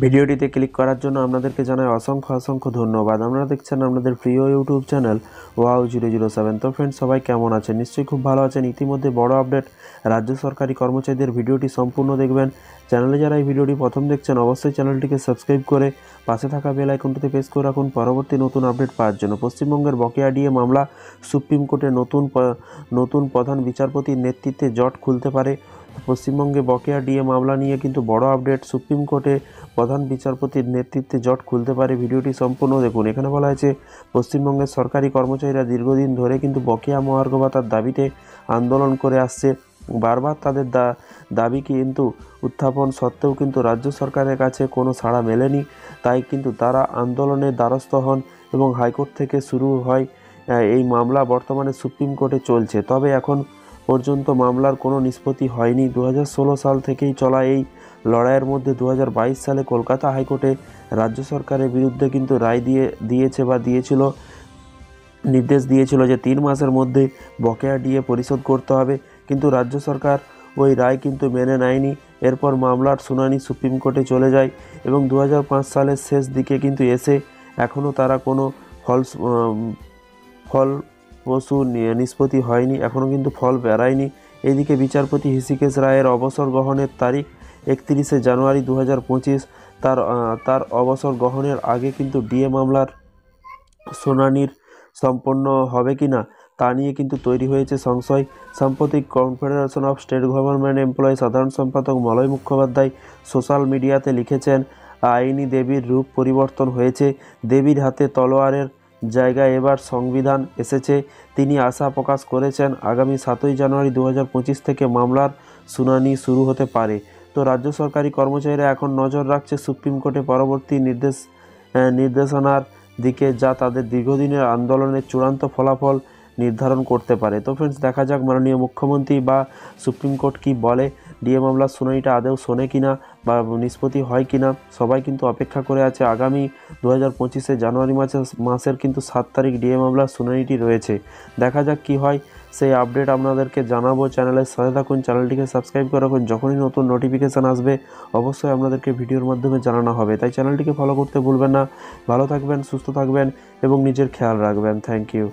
ভিডিওটিতে ক্লিক করার জন্য আপনাদেরকে জানাই অসংখ্য ধন্যবাদ। আপনারা দেখছেন আপনাদের প্রিয় ইউটিউব চ্যানেল wow007। তো ফ্রেন্ডস, সবাই কেমন আছেন? নিশ্চয়ই খুব ভালো আছেন। ইতিমধ্যে বড় আপডেট, রাজ্য সরকারি কর্মচারীদের। ভিডিওটি সম্পূর্ণ দেখবেন। চ্যানেলে যারা এই ভিডিওটি প্রথম দেখছেন অবশ্যই চ্যানেলটিকে সাবস্ক্রাইব করে পাশে থাকা বেল আইকনটিতে প্রেস করে রাখুন পরবর্তী নতুন আপডেট পাওয়ার জন্য। পশ্চিমবঙ্গের বকেয়া ডিএ মামলা সুপ্রিম কোর্টে নতুন প্রধান বিচারপতির নেতৃত্বে জট খুলতে পারে। পশ্চিমবঙ্গে বকেয়া ডিএ মামলা নিয়ে কিন্তু বড় আপডেট। সুপ্রিম কোর্টে প্রধান বিচারপতির নেতৃত্বে জট খুলতে পারে। ভিডিওটি সম্পূর্ণ দেখুন। এখানে বলা হয়েছে, পশ্চিমবঙ্গের সরকারি কর্মচারীরা দীর্ঘদিন ধরে কিন্তু বকেয়া মহার্ঘ ভাতার দাবিতে আন্দোলন করে আসছে। বারবার তাদের দাবি কিন্তু উত্থাপন সত্ত্বেও কিন্তু রাজ্য সরকারের কাছে কোনো সাড়া মেলেনি। তাই কিন্তু তারা আন্দোলনের দ্বারস্থ হন এবং হাইকোর্ট থেকে শুরু হয় এই মামলা। বর্তমানে সুপ্রিম কোর্টে চলছে, তবে এখন পর্যন্ত মামলার কোনো নিষ্পত্তি হয়নি। 2016 সাল থেকেই চলা এই লড়াইয়ের মধ্যে 2022 সালে কলকাতা হাইকোর্টে রাজ্য সরকারের বিরুদ্ধে কিন্তু রায় দিয়েছিল, নির্দেশ দিয়েছিল যে 3 মাসের মধ্যে বকেয়া ডিএ পরিশোধ করতে হবে। কিন্তু রাজ্য সরকার ওই রায় কিন্তু মেনে নেয়নি। এরপর মামলার শুনানি সুপ্রিম কোর্টে চলে যায় এবং 2005 সালের শেষ দিকে কিন্তু এসে এখনও তারা কোনো ফলপ্রসূ নিষ্পত্তি হয়নি, এখনও কিন্তু ফল বেরায়নি। এদিকে বিচারপতি হৃষিকেশ রায়ের অবসর গ্রহণের তারিখ 31শে জানুয়ারি 2025। তার অবসর গ্রহণের আগে কিন্তু ডিএ মামলার শুনানির সম্পন্ন হবে কিনা তা নিয়ে কিন্তু তৈরি হয়েছে সংশয়। সাম্প্রতিক confederation of state government employee সাধারণ সম্পাদক মলয় মুখোপাধ্যায় সোশ্যাল মিডিয়াতে লিখেছেন, আইনি দেবীর রূপ পরিবর্তন হয়েছে। দেবীর হাতে তলোয়ারের জায়গায় এবার সংবিধান এসেছে। তিনি আশা প্রকাশ করেছেন আগামী 7ই জানুয়ারি 2025 থেকে মামলার শুনানি শুরু হতে পারে। তো রাজ্য সরকারি কর্মচারীরা এখন নজর রাখছে সুপ্রিম কোর্টে পরবর্তী নির্দেশনার দিকে, যা তাদের দীর্ঘদিনের আন্দোলনের চূড়ান্ত ফলাফল নির্ধারণ করতে পারে। তো ফ্রেন্ডস, দেখা যাক মাননীয় মুখ্যমন্ত্রী বা সুপ্রিম কোর্ট কি বলে। ডিএ মামলার শুনানিটা আদৌ শোনে কিনা বা নিষ্পত্তি হয় কিনা, সবাই কিন্তু অপেক্ষা করে আছে। আগামী 2025 জানুয়ারি মাসের কিন্তু 7 তারিখ ডিএ মামলার শুনানিটি রয়েছে। দেখা যাক কি হয়, সেই আপডেট আপনাদেরকে জানাবো। চ্যানেলের সাথে থাকুন, চ্যানেলটিকে সাবস্ক্রাইব করে রাখুন। যখনই নতুন নোটিফিকেশান আসবে অবশ্যই আপনাদেরকে ভিডিওর মাধ্যমে জানানো হবে, তাই চ্যানেলটিকে ফলো করতে ভুলবেন না। ভালো থাকবেন, সুস্থ থাকবেন এবং নিজের খেয়াল রাখবেন। Thank you.